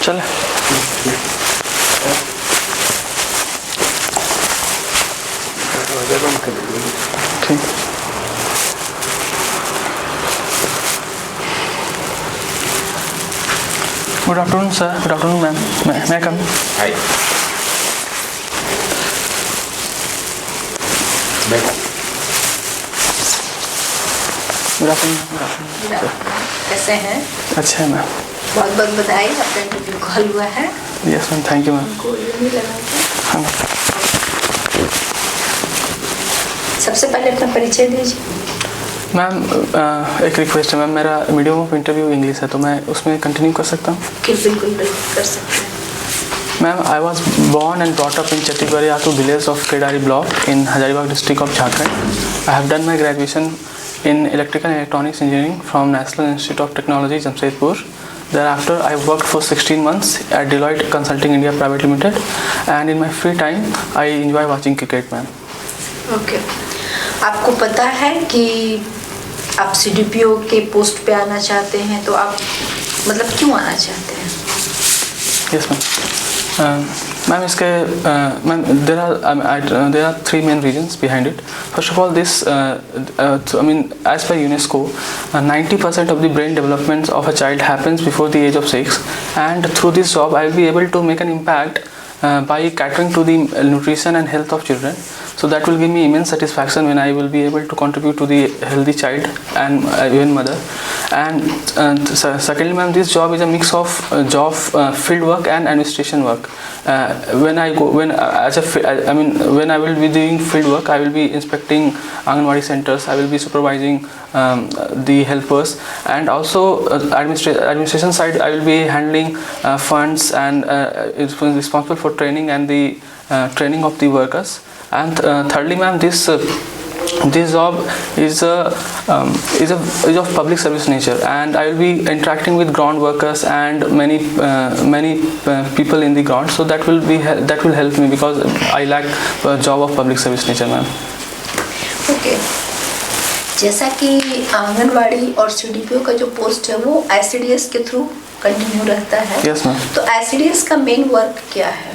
चल ठीक। Good afternoon sir, good afternoon ma'am, मैं कम। हाय। Good afternoon. कैसे हैं? अच्छा है मैम। बहुत बहुत बधाई, आपका इंटरव्यू कॉल हुआ है। Yes ma'am, thank you ma'am. हाँ मैम। सबसे पहले अपना परिचय दीजिए। मैम एक रिक्वेस्ट है मैम, मेरा मीडियम ऑफ इंटरव्यू इंग्लिश है, तो मैं उसमें कंटिन्यू कर सकता हूँ? बिल्कुल कर सकते हैं। Ma'am, I was born and brought up in Chattigariyatu village of Kedari block in Hazaribagh district of Jharkhand. I have done my graduation in electrical and electronics engineering from National Institute of Technology, Jamshedpur. Thereafter, I worked for 16 months at Deloitte Consulting India Private Limited, and in my free time, I enjoy watching cricket, ma'am. Okay, आपको पता है कि आप CDPO के post पे आना चाहते हैं, तो आप मतलब क्यों आना चाहते हैं? Yes, ma'am. Ma'am, इसके ma'am there are three main reasons behind it. First of all, this I mean, as per UNESCO, 90% of the brain development of a child happens before the age of 6, and through this job I will be able to make an impact by catering to the nutrition and health of children. So that will give me immense satisfaction when I will be able to contribute to the healthy child and even mother. And secondly, ma'am, this job is a mix of field work and administration work. When I will be doing field work, I will be inspecting Anganwadi centers, I will be supervising the helpers, and also administration side I will be handling funds and responsible for training and the training of the workers. And thirdly, ma'am, this job is of public service nature, and I will be interacting with ground workers and many people in the ground. So that will help me because I lack a job of public service nature, ma'am. Okay, जैसा कि आंगनवाड़ी और CDPO का जो post है वो ICDS के through continue रहता है। Yes, ma'am. तो ICDS का मेन वर्क क्या है?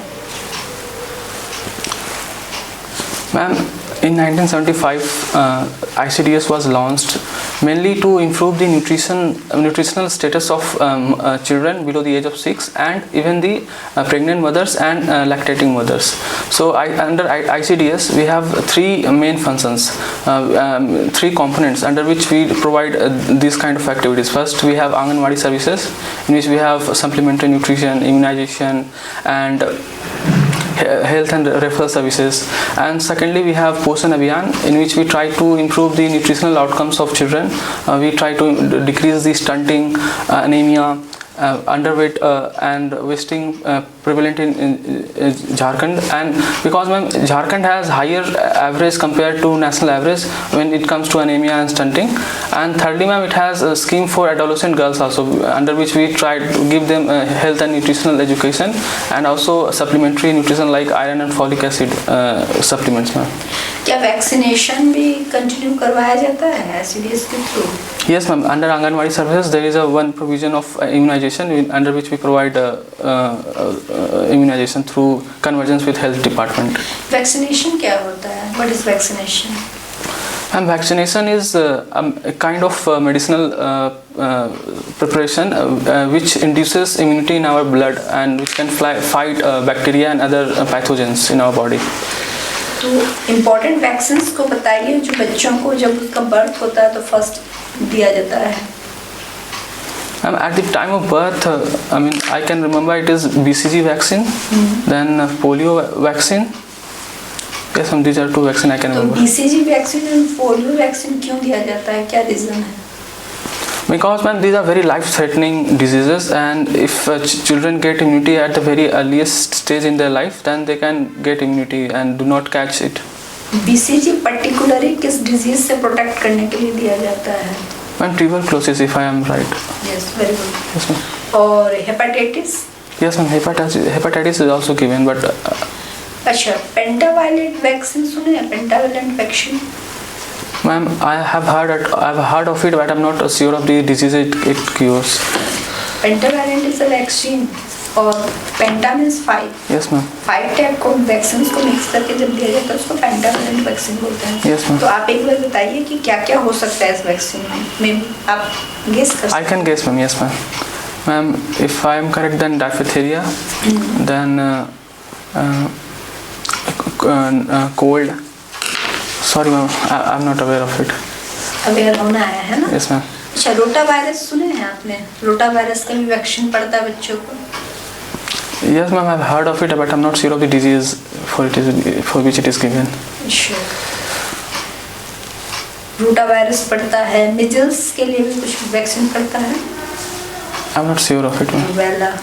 Ma'am, in 1975, ICDS was launched mainly to improve the nutritional status of children below the age of 6, and even the pregnant mothers and lactating mothers. So under ICDS we have three main functions, three components under which we provide these kind of activities. First, we have Anganwadi services, in which we have supplementary nutrition, immunization, and health and referral services. And secondly, we have Poshan Abhiyan, in which we try to improve the nutritional outcomes of children. We try to decrease the stunting, anemia, underweight and wasting prevalent in Jharkhand. And because ma'am, Jharkhand has higher average compared to national average when it comes to anemia and stunting. And thirdly, ma'am, it has a scheme for adolescent girls also, under which we try to give them health and nutritional education, and also supplementary nutrition like iron and folic acid supplements, ma'am. क्या vaccination भी continue करवाया जाता है ICDS के through? Yes, ma'am. Under Anganwadi services, there is one provision of immunization, under which we provide immunization through convergence with health department. Vaccination क्या होता है? What is vaccination? And vaccination is a kind of medicinal preparation which induces immunity in our blood, and which can fight bacteria and other pathogens in our body. तो important vaccines को बताइए जो बच्चों को जब उसका बर्थ होता है तो फर्स्ट दिया जाता है। At the time of birth, I can remember it is BCG vaccine, then polio vaccine. Yes, these are two vaccine I can remember. तो BCG वैक्सीन और पोलियो वैक्सीन क्यों दिया जाता है, क्या रीजन है? Because ma'am, these are very life-threatening diseases, and if children get immunity at the very earliest stage in their life, then they can get immunity and do not catch it. BCG particularly किस disease से protect करने के लिए दिया जाता है? Ma'am, tuberculosis, if I am right. Yes, very good. Yes, ma'am. और hepatitis? Yes, ma'am. Hepatitis is also given, but अच्छा, पेंटावायलेंट वैक्सीन सुने हैं? पेंटावायलेंट vaccine? ma'am, I've heard of it, but I'm not sure of the disease it cures. Pentavalent is a vaccine और penta means 5। Yes, ma'am. 5 type को vaccine को mix करके जब दिया जाता है उसको पेंटावायलेंट वैक्सीन बोलते हैं। Yes, ma'am. तो आप एक बार बताइए कि क्या क्या हो सकता है इस वैक्सीन में आप गेस कर सकते I can guess, ma'am. Yes, ma'am. Ma'am, if I am correct, then diphtheria, then cold. Sorry, ma'am, I'm not aware of it. Aware होना है ना? Yes, ma'am. अच्छा, रोटा वायरस सुने हैं आपने? रोटा वायरस का भी वैक्सीन पड़ता है बच्चों को। Yes, ma'am, I've heard of it, but I'm not sure of the disease for which it is given. Sure. Rota virus पड़ता है, मिजल्स के लिए भी कुछ वैक्सीन पड़ता है। I'm not sure of it, ma'am. Rubella.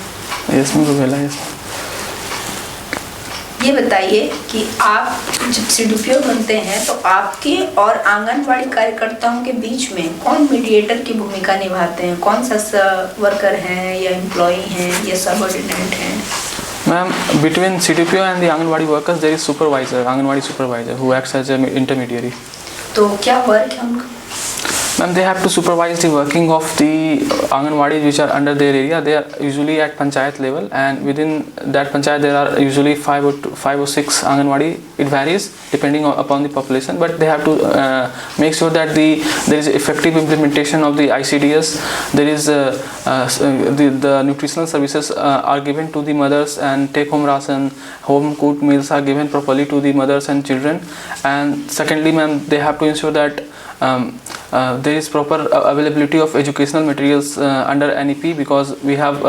Yes, ma'am, rubella, yes. ये बताइए कि आप जब सीडीपीओ बनते हैं तो आपके और आंगनवाड़ी कार्यकर्ताओं के बीच में कौन मीडिएटर की भूमिका निभाते हैं? कौन सा वर्कर हैं या एम्प्लॉई हैं या सबऑर्डिनेट हैं? Ma'am, between CDPO and the Anganwadi workers, there is Anganwadi supervisor, who acts as an intermediary. तो क्या वर्क है उनका? Ma'am, they have to supervise the working of the Anganwadis which are under their area. They are usually at Panchayat level, and within that Panchayat there are usually 5 or 6 Anganwadi. It varies depending upon the population, but they have to make sure that there is effective implementation of the ICDS. There is the nutritional services are given to the mothers, and take home ration, home cooked meals are given properly to the mothers and children. And secondly, ma'am, they have to ensure that there is proper availability of educational materials under NEP, because we have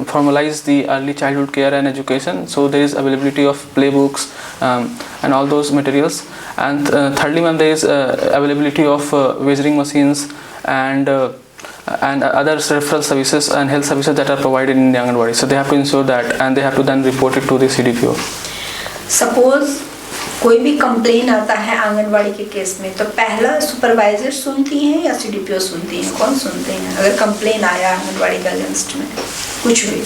formalized the early childhood care and education, so there is availability of playbooks and all those materials. And thirdly, ma'am, there is availability of measuring machines and other referral services and health services that are provided in the Anganwadi. So they have to ensure that, and they have to then report it to the CDPO. Suppose कोई भी complain आता है आंगनवाड़ी के case में, तो पहला supervisor सुनती हैं या सीडीपीओ सुनती हैं? कौन सुनते हैं अगर कंप्लेन आया आंगनवाड़ी के अगेंस्ट में कुछ भी?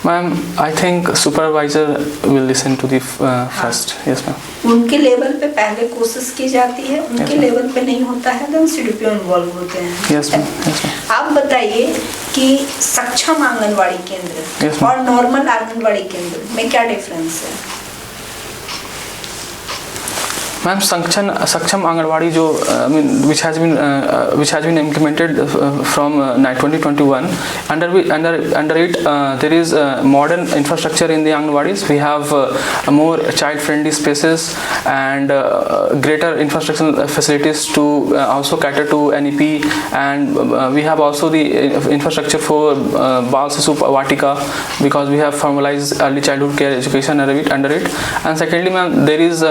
Ma'am, I think supervisor will listen to the first. Yes, ma'am. उनके लेवल पे पहले कोशिश की जाती है, उनके Yes, लेवल पे नहीं होता है तो सीडीपीओ इन्वॉल्व होते हैं। Yes, ma'am. Yes, ma'am. आप बताइए कि सक्षम आंगनवाड़ी केंद्र Yes, ma'am. और नॉर्मल आंगनवाड़ी केंद्र में क्या डिफरेंस है? Ma'am, Saksham Anganwadi which has been implemented from 2021. Under it there is modern infrastructure in the Anganwadis. We have more child-friendly spaces and greater infrastructural facilities to also cater to NEP, and we have also the infrastructure for Bal Shisu Vatika, because we have formalized early childhood care education under it. And secondly, ma'am, there is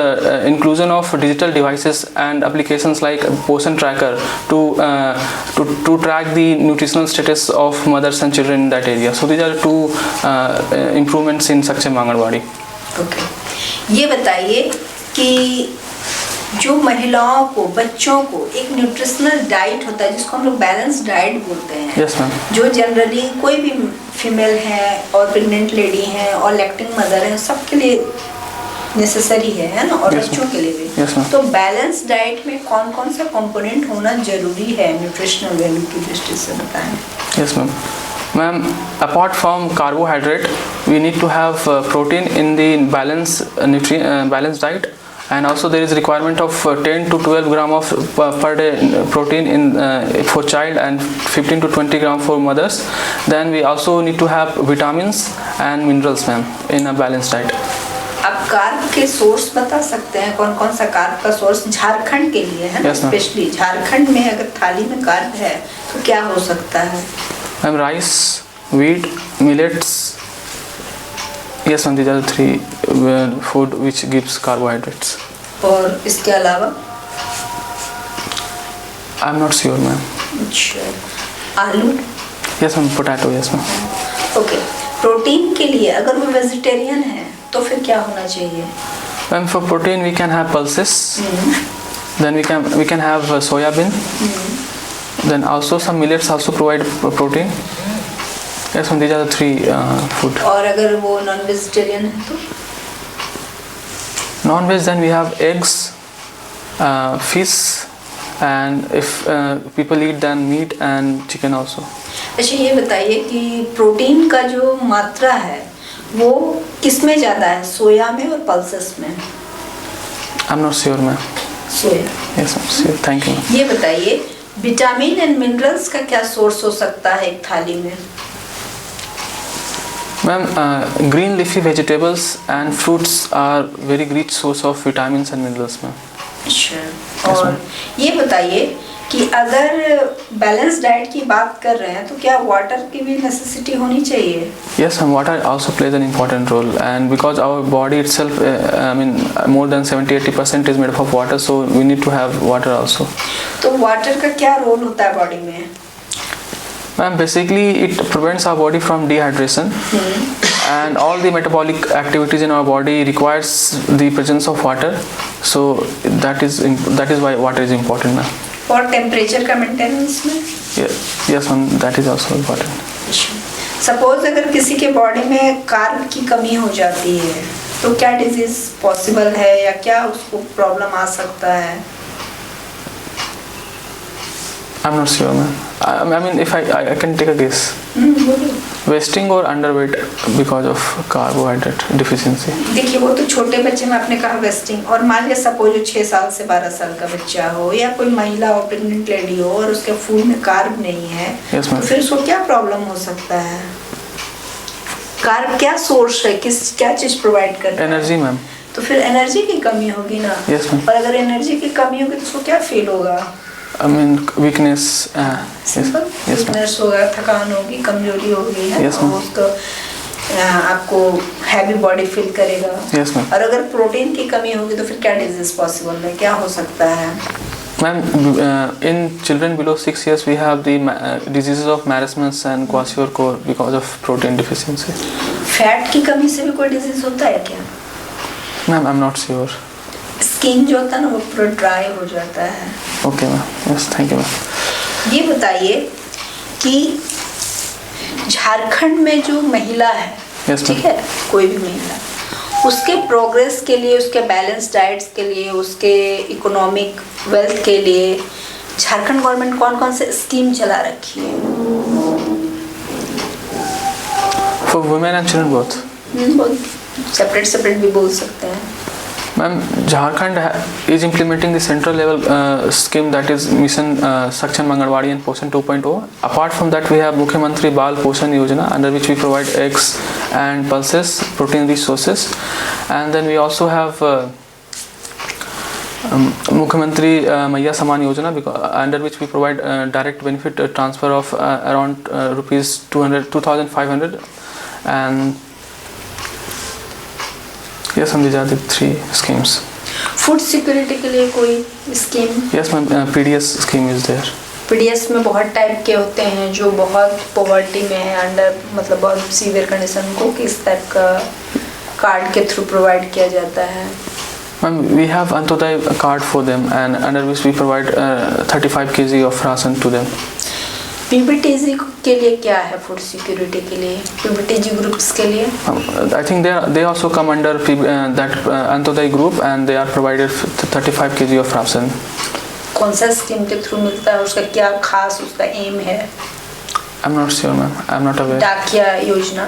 inclusion of digital devices and applications like Poshan Tracker to track the nutritional status of mothers and children in that area. So these are two improvements in Saksham Anganwadi. Okay. ये बताइए कि जो महिलाओं को, बच्चों को एक nutritional diet होता है जिसको हम लोग बैलेंस डाइट बोलते हैं। Yes, ma'am. जो जनरली कोई भी फीमेल है और प्रेग्नेंट लेडी है और लैक्टिंग मदर है, सबके लिए नेसेसरी है ना, और Yes, बच्चों के लिए भी। Yes, ma'am. तो बैलेंस डाइट में कौन कौन सा कंपोनेंट होना जरूरी है न्यूट्रिशनल वैल्यू की दृष्टि से, बताएं। Yes, ma'am. Ma'am, apart from carbohydrate, we need to have protein in the balanced diet, and also there is requirement of 10 to 12 gram of per day protein for child and 15 to 20 gram for mothers. Then we also need to have vitamins and minerals, ma'am, in a balanced diet. आप carb के source बता सकते हैं? कौन कौन सा carb का source Jharkhand के लिए है ना? Yes, ma'am. स्पेशली झारखंड में अगर थाली में कार्ब है तो क्या हो सकता है? Ma'am, rice, wheat, millets. Yes, ma'am, these are the three food which gives carbohydrates. और इसके अलावा? I'm not sure, ma'am. अच्छा, आलू? Yes, ma'am, potato. Yes, ma'am. Okay, protein के लिए अगर वो वेजिटेरियन है तो फिर क्या होना चाहिए? Ma'am, for protein we can have pulses. Then we can have soya bean. Then also some millets also provide protein. Yes, ma'am, these are the three food. और अगर वो नॉन वेजिटेरियन है तो? Non-veg, then we have eggs, fish, and if people eat then meat and chicken also. अच्छा ये बताइए कि protein का जो मात्रा है वो किस में ज़्यादा है, सोया में और पल्सेस में? I'm not sure, ma'am. Soya. Yes, ma'am. Sure. Thank you, ma'am. ये बताइए विटामिन एंड मिनरल्स का क्या सोर्स हो सकता है एक थाली में? Ma'am, green leafy vegetables and fruits are very rich source of vitamins and minerals, ma'am. अच्छा, Yes, और ma'am. ये बताइए कि अगर बैलेंस डाइट की बात कर रहे हैं तो क्या वाटर की भी नेसेसिटी होनी चाहिए? Yes, ma'am. Water also plays an important role, and because our body itself, more than 70-80% is made up of water, so we need to have water also. तो वाटर का क्या रोल होता है body में? Ma'am, basically it prevents our body from dehydration, and all the metabolic activities in our body requires the presence of water. So that is why water is important, ma'am. और temperature का maintenance में? Yes, ma'am. That is also important. Suppose अगर किसी के body में carb की कमी हो जाती है तो क्या डिजीज पॉसिबल है या क्या उसको प्रॉब्लम आ सकता है? I'm not sure, ma'am. I mean, if I can take a guess. बोलिए। Wasting or underweight because of carbohydrate deficiency. देखिए वो तो छोटे बच्चे में आपने कहा वेस्टिंग, और मान लिया सपोज 6 साल से 12 साल का बच्चा हो या कोई महिला हो, प्रेग्नेंट लेडी हो और उसके फूड में कार्ब नहीं है, Yes, ma'am. तो फिर उसको क्या प्रॉब्लम हो सकता है? कार्ब क्या सोर्स है, क्या चीज प्रोवाइड करता है? Energy, ma'am. तो फिर एनर्जी की कमी होगी ना। Yes, ma'am. और अगर एनर्जी की कमी होगी तो उसको क्या फील होगा? I mean, weakness. Simple Yes, ma'am. Weakness होगा, थकान होगी, कमजोरी होगी, है Yes, तो ma'am. उसको आपको हैवी बॉडी फील करेगा। Yes, ma'am. और अगर प्रोटीन की कमी होगी तो फिर क्या डिजीज पॉसिबल है, क्या हो सकता है? Ma'am, in children below 6 years, we have the diseases of Marasmus and kwashiorkor because of protein deficiency. Fat की कमी से भी कोई डिजीज होता है क्या? Ma'am, I'm not sure. Skin जो होता है ना वो पूरा ड्राई हो जाता है। Okay, ma'am. Yes, thank you, ma'am. ये बताइए कि झारखंड में जो महिला है, Yes, ma'am. ठीक है, कोई भी महिला, उसके प्रोग्रेस के लिए, उसके बैलेंस डाइट्स के लिए, उसके इकोनॉमिक वेल्थ के लिए झारखंड गवर्नमेंट कौन कौन से स्कीम चला रखी है? For women and children both. Separate भी बोल सकते हैं। Ma'am, Jharkhand is implementing the central level scheme, that is Mission Sakshan Mangalwadi and Poshan 2.0. Apart from that, we have Mukhyamantri Bal Poshan Yojana, under which we provide eggs and pulses, protein rich sources, and then we also have Mukhyamantri Maiya Saman Yojana, under which we provide direct benefit transfer of around rupees 2,500, and yes, ma'am, these are the 3 schemes. Food security के लिए कोई scheme? Yes, ma'am. PDS scheme is there. PDS में बहुत type के होते हैं जो बहुत पॉवर्टी में है, अंडर मतलब बहुत सीवियर कंडीशन को किस टाइप का कार्ड के थ्रू प्रोवाइड किया जाता है? Ma'am, we have Antoday card for them, and under which we provide 35 kg of ration to them. पीबीटीजी के लिए क्या है फूड सिक्योरिटी के लिए, पीबीटीजी ग्रुप्स के लिए? I think they also come under that Antoday group, and they are provided 35 kg of ration. कौन सा स्कीम के थ्रू मिलता है, उसका क्या खास उसका एम है? I'm not sure, ma'am. I'm not aware. डाकिया योजना?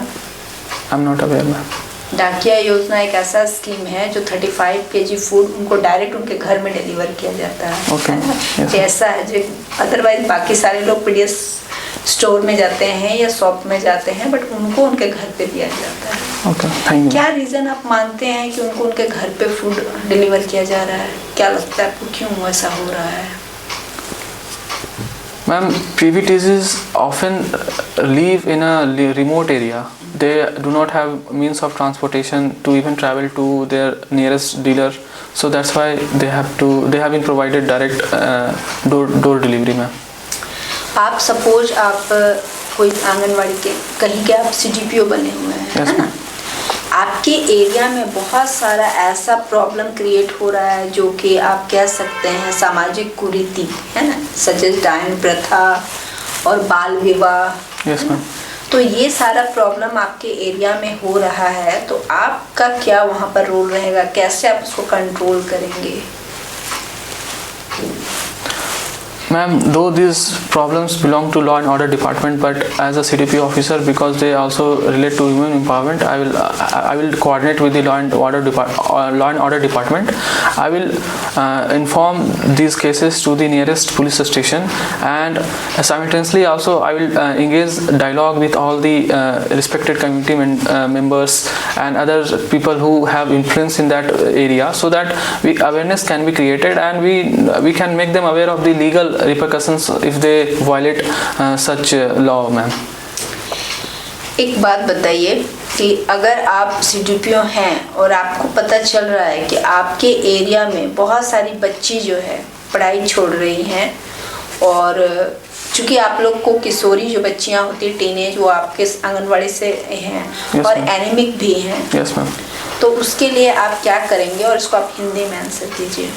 I'm not aware, ma'am. डाकिया योजना एक ऐसा स्कीम है जो 35 केजी फूड उनको डायरेक्ट उनके घर में डिलीवर किया जाता है। Okay. Yes. तो ऐसा है जो अदरवाइज बाकी सारे लोग पीडीएस स्टोर में जाते हैं या शॉप में जाते हैं, बट उनको उनके घर पे दिया जाता है। Okay, thank you. क्या रीजन आप मानते हैं कि उनको उनके घर पे फूड डिलीवर किया जा रहा है? क्या लगता है आपको क्यों ऐसा हो रहा है? Ma'am, PVTs often live in a remote area. They do not have means of transportation to even travel to their nearest dealer. So that's why they have been provided direct door delivery, ma'am. आप suppose आप कोई आंगनवाड़ी के कहीं के आप CDPO बने हुए हैं, Yes, है ना? ma'am. आपके आपके एरिया में बहुत सारा ऐसा प्रॉब्लम क्रिएट हो रहा है जो कि आप कह सकते हैं सामाजिक कुरीति है ना, सच एज डायन प्रथा और बाल विवाह। Yes ma'am. तो ये सारा प्रॉब्लम आपके एरिया में हो रहा है, तो आपका क्या वहाँ पर रोल रहेगा, कैसे आप उसको कंट्रोल करेंगे? Ma'am, though these problems belong to law and order department, but as a CDP officer, because they also relate to women empowerment, I will coordinate with the law and order department. I will inform these cases to the nearest police station, and simultaneously also I will engage dialogue with all the respected community members and other people who have influence in that area, so that awareness can be created and we can make them aware of the legal repercussions if they violate such law, ma'am. एक बात बताइए कि अगर आप CDPO हैं और आपको पता चल रहा है कि आपके एरिया में बहुत सारी बच्ची जो है पढ़ाई छोड़ रही हैं, और चूंकि आप लोग को किशोरी जो बच्चियां होती है टीनेज, वो आपके आंगनवाड़ी से हैं और एनीमिक भी हैं। Yes ma'am. तो उसके लिए आप क्या करेंगे, और इसको आप हिंदी में आंसर दीजिए।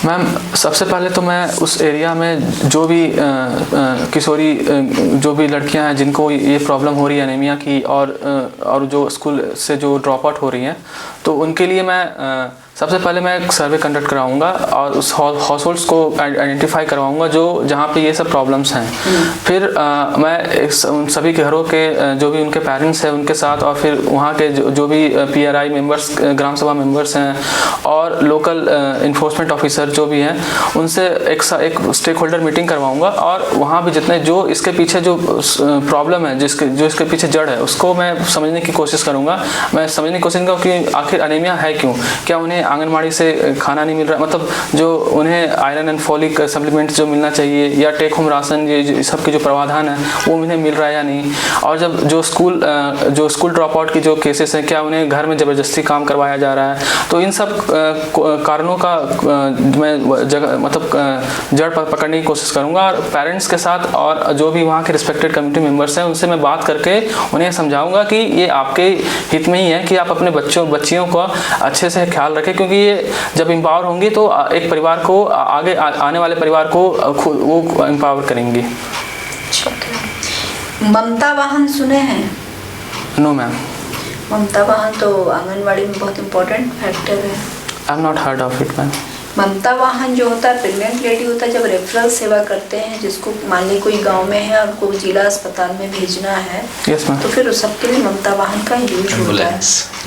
मैम, सबसे पहले तो मैं उस एरिया में जो भी किशोरी जो भी लड़कियां हैं जिनको ये प्रॉब्लम हो रही है एनीमिया की, और जो स्कूल से जो ड्रॉप आउट हो रही हैं, तो उनके लिए मैं सबसे पहले मैं एक सर्वे कंडक्ट कराऊंगा और उस हाउस होल्ड्स को आइडेंटिफाई करवाऊंगा जो जहाँ पे ये सब प्रॉब्लम्स हैं। फिर मैं उन सभी के घरों के जो भी उनके पेरेंट्स हैं उनके साथ, और फिर वहाँ के जो भी PRI मेंबर्स, ग्राम सभा मेंबर्स हैं और लोकल इन्फोर्समेंट ऑफिसर जो भी हैं, उनसे एक स्टेक होल्डर मीटिंग करवाऊंगा, और वहाँ भी जितने जो इसके पीछे जो प्रॉब्लम है, जो इसके पीछे जड़ है, उसको मैं समझने की कोशिश करूँगा। मैं समझने की कोशिश करूँगा कि आखिर एनीमिया है क्यों, क्या उन्हें आंगनवाड़ी से खाना नहीं मिल रहा, मतलब जो उन्हें आयरन एंड फॉलिक सप्लीमेंट्स जो मिलना चाहिए, या टेक होम राशन, ये सब के जो प्रावधान है वो उन्हें मिल रहा है या नहीं, और जब जो स्कूल ड्रॉप आउट की जो केसेस हैं, क्या उन्हें घर में ज़बरदस्ती काम करवाया जा रहा है। तो इन सब कारणों का मैं जड़ पकड़ने की कोशिश करूँगा, और पेरेंट्स के साथ और जो भी वहाँ के रिस्पेक्टेड कम्युनिटी मेम्बर्स हैं उनसे मैं बात करके उन्हें समझाऊँगा कि ये आपके हित में ही है कि आप अपने बच्चियों का अच्छे से ख्याल रखें, क्योंकि ये जब एम्पावर होंगी तो एक परिवार को आगे आने वाले परिवार को वो एम्पावर करेंगी। ममता वाहन सुने हैं? No ma'am. ममता वाहन तो आंगनवाड़ी में बहुत इम्पोर्टेंट फैक्टर है। I have not heard of it ma'am. Mamta Vahan जो होता है, प्रेग्नेंट लेडी होता है, जब रेफरल सेवा करते हैं, जिसको मान ली कोई गांव में है और उनको जिला अस्पताल में भेजना है, yes, तो फिर उस सबके लिए ममता वाहन का यूज होता है।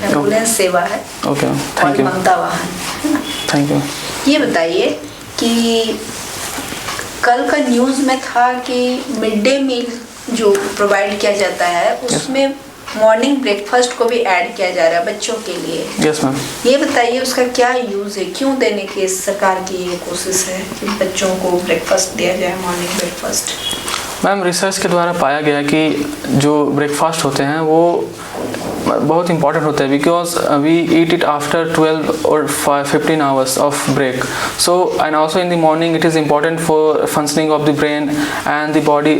एम्बुलेंस सेवा है। Okay, thank you. ममता वाहन है ना। Thank you. ये बताइए कि कल का न्यूज़ में था कि मिड डे मील जो प्रोवाइड किया जाता है उसमें मॉर्निंग ब्रेकफास्ट को भी ऐड किया जा रहा है बच्चों के लिए। Yes ma'am. ये बताइए उसका क्या यूज़ है, क्यों देने की सरकार की ये कोशिश है कि बच्चों को ब्रेकफास्ट दिया जाए, मॉर्निंग ब्रेकफास्ट? मैम, रिसर्च के द्वारा पाया गया कि जो ब्रेकफास्ट होते हैं वो बहुत इंपॉर्टेंट होता है, because we eat it after 12 or 15 hours of break. So and also in the morning it is important for functioning of the brain and the body,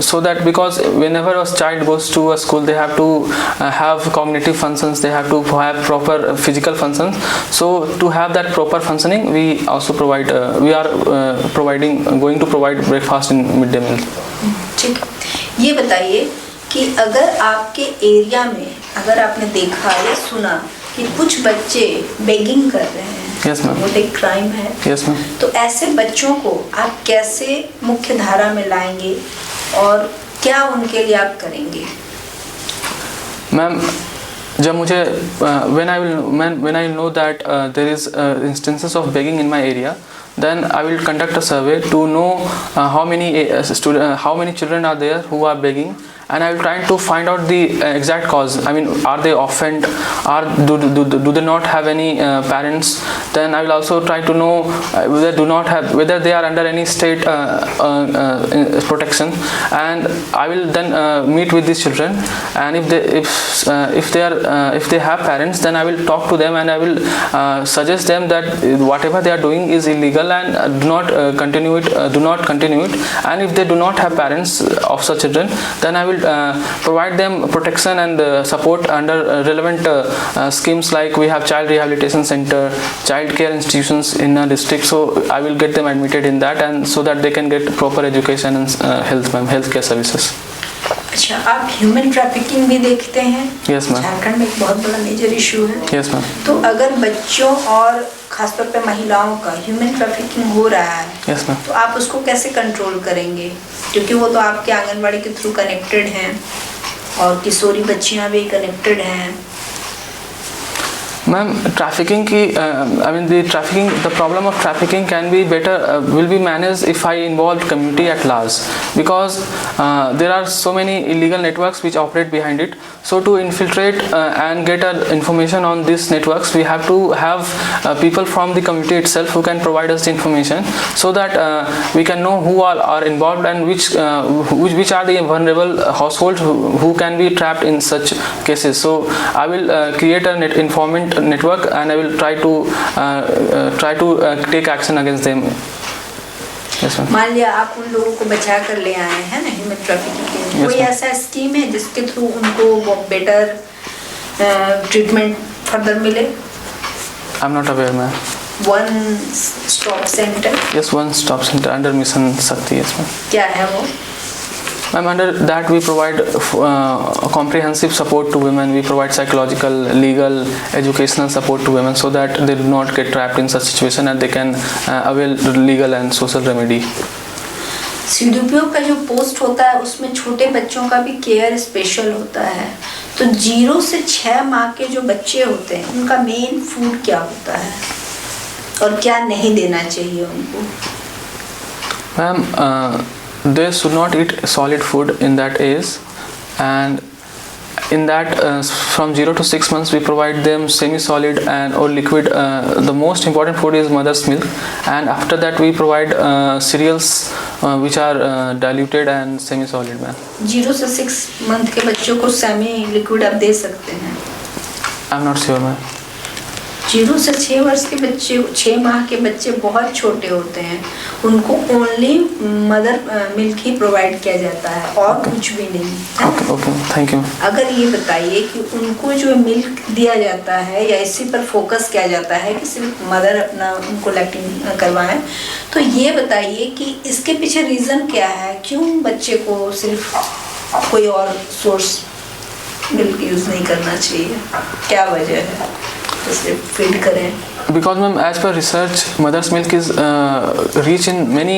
so that because whenever a child goes to a school they have to have cognitive functions, they have to have proper physical functions. So to have that proper functioning we also provide we are going to provide breakfast in midday meal. ठीक है, ये बताइए कि अगर आपके area में अगर आपने देखा या सुना कि कुछ बच्चे बेगिंग कर रहे हैं, yes, ma'am. वो एक क्राइम है, yes, ma'am. तो ऐसे बच्चों को आप कैसे मुख्य धारा में लाएंगे और क्या उनके लिए आप करेंगे? मैम, जब मुझे when I know that there is instances of begging in my area, then I will conduct a survey to know how many children are there who are begging, and I will try to find out the exact cause. I mean, are they orphaned? Do they not have any parents? then I will also try to know whether they are under any state protection, and I will then meet with these children, and if they have parents, then I will talk to them and I will suggest them that whatever they are doing is illegal and do not continue it. And if they do not have parents of such children, then I will provide them protection and support under relevant schemes, like we have child rehabilitation center, child care institutions in a district. So I will get them admitted in that, and so that they can get proper education and health care services. अच्छा, आप human trafficking भी देखते हैं? Yes ma'am. Jharkhand में एक बहुत बड़ा major issue है। Yes ma'am. तो अगर बच्चों और खासतौर पे महिलाओं का ह्यूमन ट्रैफिकिंग हो रहा है, यस मैम, तो आप उसको कैसे कंट्रोल करेंगे? क्योंकि वो तो आपके आंगनबाड़ी के थ्रू कनेक्टेड हैं और किशोरी बच्चियां भी कनेक्टेड हैं। Ma'am, trafficking the problem of trafficking can be better, will be managed if I involve community at large, because there are so many illegal networks which operate behind it. So to infiltrate and get information on these networks, we have to have people from the community itself who can provide us the information, so that we can know who are involved and which are the vulnerable households who can be trapped in such cases. So I will create a informant network, and I will try to take action against them. Yes, ma'am. मान लिया आप उन लोगों को बचा कर ले आए हैं ना ह्यूमन ट्रैफिकिंग के, Yes, कोई ma'am. ऐसा स्कीम है जिसके थ्रू उनको वो बेटर ट्रीटमेंट फर्दर मिले? I'm not aware, ma'am. One stop centre Yes, one stop center under Mission Shakti. Yes, ma'am. क्या है वो? Ma'am, under that we provide comprehensive support to women. We provide psychological, legal, educational support to women, so that they do not get trapped in such situation and they can avail legal and social remedy. CDPO का जो post होता है उसमें छोटे बच्चों का भी care special होता है, तो 0 से 6 माह के जो बच्चे होते हैं उनका मेन फूड क्या होता है और क्या नहीं देना चाहिए उनको? Ma'am, they should not eat solid food in that age, and in that from 0 to 6 months we provide them semi-solid and or liquid. The most important food is mother's milk, and after that we provide cereals which are diluted and semi-solid. Ma'am, 0 से 6 month के बच्चों को semi liquid आप दे सकते हैं? I'm not sure, ma'am. 0 से 6 वर्ष के बच्चे, 6 माह के बच्चे बहुत छोटे होते हैं, उनको ओनली मदर मिल्क ही प्रोवाइड किया जाता है और कुछ भी नहीं है। Okay, thank you. अगर ये बताइए कि उनको जो मिल्क दिया जाता है या इसी पर फोकस किया जाता है कि सिर्फ मदर अपना उनको लैक्टिंग करवाएं, तो ये बताइए कि इसके पीछे रीज़न क्या है, क्यों बच्चे को सिर्फ कोई और सोर्स मिल्क यूज़ नहीं करना चाहिए, क्या वजह है? फीड करें? Because ma'am, as per research, mother's milk is rich in many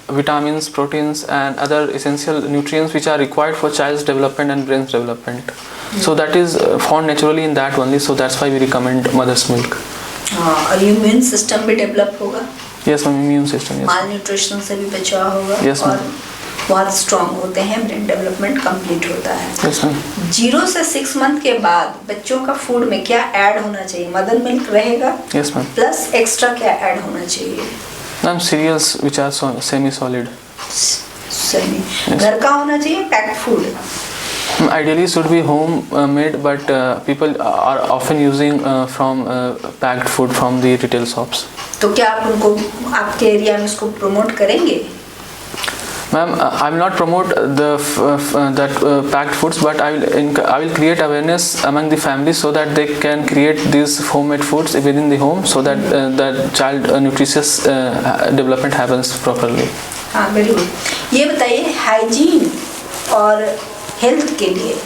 vitamins, proteins and other essential nutrients which are required for child's development and brain's development. So that is found naturally in that only, so that's why we recommend mother's milk. और immune system भी develop होगा? Yes ma'am, immune system. Yes. माल nutrition से भी बचाव होगा? Yes, और बहुत strong होते हैं, ब्रेन डेवलपमेंट कंप्लीट होता है। Yes ma'am. 0 से 6 मंथ के बाद बच्चों का फूड में क्या ऐड होना चाहिए? मदर मिल्क रहेगा? Yes ma'am. प्लस एक्स्ट्रा क्या ऐड होना चाहिए? Ma'am, cereals which are semi-solid. सही। घर का होना चाहिए packed food? Ideally should be home made, but people are often using from packed food from the retail shops. तो क्या आप उनको आपके एरिया में इसको प्रमोट करेंगे? Ma'am, I will not promote that packed foods, but I will create awareness among the families so that they can create these homemade foods within the home, so that the child nutritious development happens properly. हाँ, बिल्कुल। ये बताइए hygiene और health के लिए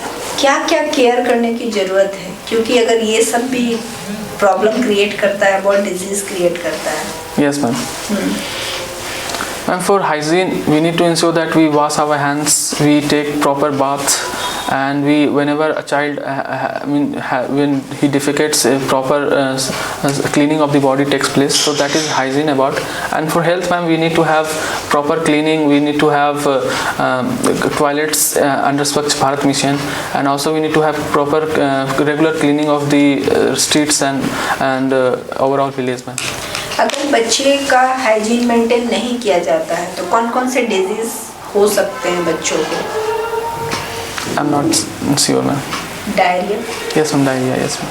क्या क्या care करने की ज़रूरत है, क्योंकि अगर ये सब भी प्रॉब्लम क्रिएट करता है, बहुत डिजीज़ क्रिएट करता है। Yes ma'am. Ma'am, for hygiene we need to ensure that we wash our hands, we take proper baths, and whenever a child when he defecates, a proper cleaning of the body takes place, so that is hygiene about. And for health, ma'am, we need to have proper cleaning, we need to have toilets under Swachh Bharat mission, and also we need to have proper regular cleaning of the streets and overall village, ma'am. अगर बच्चे का hygiene maintain नहीं किया जाता है तो कौन कौन से डिजीज हो सकते हैं बच्चों को? I'm not sure, ma'am. Diarrhoea? Yes, ma'am, diarrhea, yes, ma'am.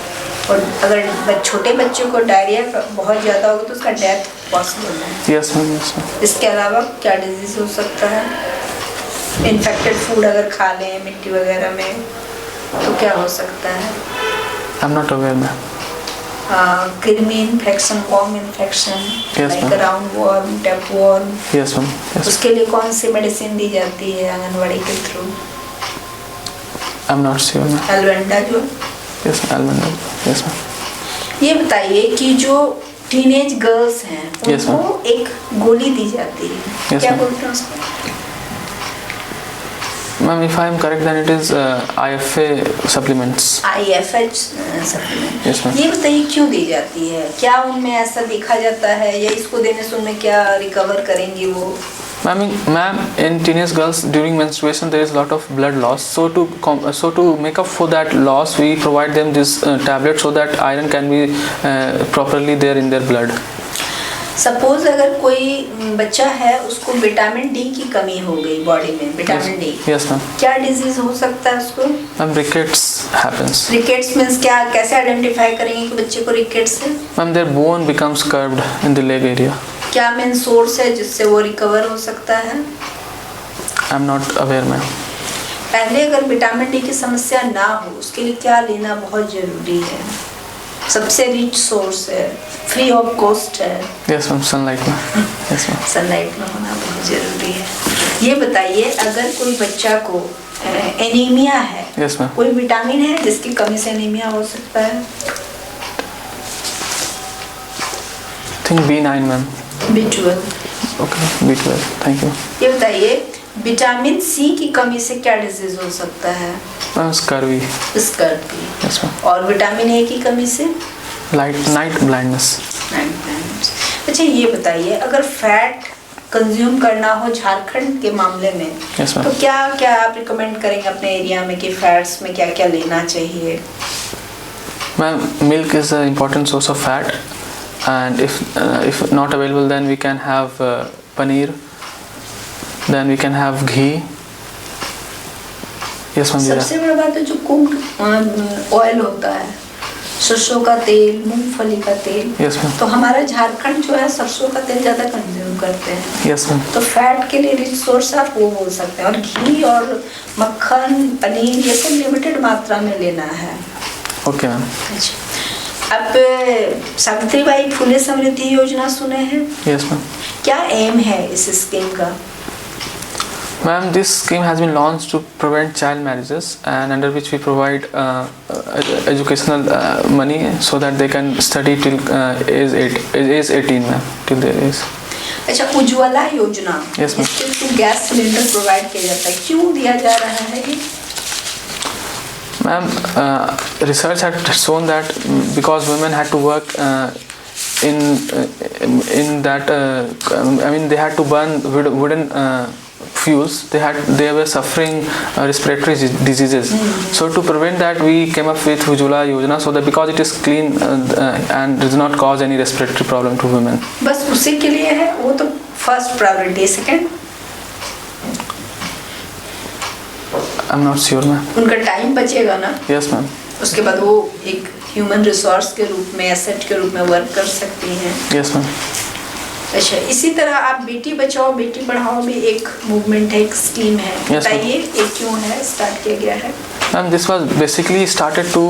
और अगर छोटे बच्चों को डायरिया बहुत ज़्यादा होगा तो उसका डेथ पॉसिबल है? Yes, ma'am, yes, ma'am. इसके अलावा क्या डिजीज हो सकता है? इन्फेक्टेड फूड अगर खा लें मिट्टी वगैरह में तो क्या हो सकता है? I'm not aware, ma'am. कृमि infection, worm infection, Yes, like ma'am. Round worm, tape worm, Yes, ma'am. Yes. उसके लिए कौन सी मेडिसिन दी जाती है आंगनवाड़ी के through? I'm not sure, ma'am. Albendazole? Yes, ma'am. Yes, ma'am. ये बताइए कि जो टीनेज गर्ल्स हैं Yes, उनको एक गोली दी जाती है, Yes, क्या ma'am. बोलते हैं उसको? Ma'am, if I am correct, then it is IFA supplements. IFH supplement. Yes, ma'am. ये बताइए क्यों दी जाती है? क्या उनमें ऐसा देखा जाता है या इसको देने से उनमें क्या रिकवर करेंगे वो? Ma'am, in teenage girls during menstruation there is a lot of blood loss. So to make up for that loss, we provide them this tablet so that iron can be properly there in their blood. Suppose अगर कोई बच्चा है उसको vitamin D की कमी हो गई body में, विटामिन डी, Yes, ma'am. क्या डिजीज हो सकता है उसको? Ma'am, rickets happens. Rickets means क्या, कैसे आइडेंटिफाई करेंगे कि बच्चे को रिकेट्स है? Ma'am, their bone becomes curved in the leg area. क्या मेन सोर्स है जिससे वो रिकवर हो सकता है? I'm not aware, ma'am. पहले अगर विटामिन डी की समस्या ना हो उसके लिए क्या लेना बहुत जरूरी है? सबसे रिच सोर्स है, फ्री ऑफ कॉस्ट है। Yes, ma'am. Sunlight, ma'am. Yes, ma'am. Sunlight में होना बहुत जरूरी है। ये बताइए अगर कोई बच्चा को एनीमिया है, Yes, ma'am. कोई विटामिन है जिसकी कमी से एनीमिया हो सकता है? I think B9, ma'am. B12। Okay, B12. Thank you. ये बताइए विटामिन सी की कमी से क्या डिजीज हो सकता है? Ma'am, scurvy. Scurvy. Yes, ma'am. और विटामिन ए की कमी से? Night blindness. अच्छा ये बताइए अगर फैट कंज्यूम करना हो झारखंड के मामले में, Yes, ma'am. तो क्या क्या आप रिकमेंड करेंगे अपने एरिया में कि फैट्स में क्या क्या लेना चाहिए? Ma'am, milk is an important source of fat, and if not available, then we can have paneer. Then we can have ghee. Yes, ma'am. सबसे बड़ा बात है जो कुक्ड ऑयल होता है, सरसों का तेल, मूंगफली का तेल। Yes, ma'am. तो हमारा झारखंड जो है सरसों का तेल ज्यादा कंज्यूम करते हैं, Yes, ma'am. तो फैट के लिए रिच सोर्स आप वो बोल सकते हैं। और घी और मक्खन, पनीर ये सब लिमिटेड मात्रा में लेना है। Okay, ma'am. अच्छा, अब सावित्रीबाई फुले समृद्धि योजना सुने हैं? Yes, ma'am. क्या एम है इस स्कीम का? Ma'am, this scheme has been launched to prevent child marriages, and under which we provide educational money so that they can study till age 18, ma'am, till their age. अच्छा, उज्ज्वला योजना, Yes, ma'am. इसके through gas cylinder provide किया जाता है, क्यों दिया जा रहा है ये? Ma'am, research had shown that because women had to work in that they had to burn wooden fuels, they were suffering respiratory diseases. So to prevent that, we came up with Ujjwala Yojana, so that because it is clean and does not cause any respiratory problem to women. बस उसी के लिए है, वो तो first priority. Second, I'm not sure, ma'am. उनका time बचेगा ना, Yes, ma'am. उसके बाद वो एक ह्यूमन रिसोर्स के रूप में, एसेट के रूप में वर्क कर सकती हैं। Yes, ma'am. अच्छा, इसी तरह आप बेटी बचाओ बेटी पढ़ाओ भी एक मूवमेंट है, एक स्कीम है, Yes, बताइए ये क्यों है, स्टार्ट किया गया है? Ma'am, this was basically started to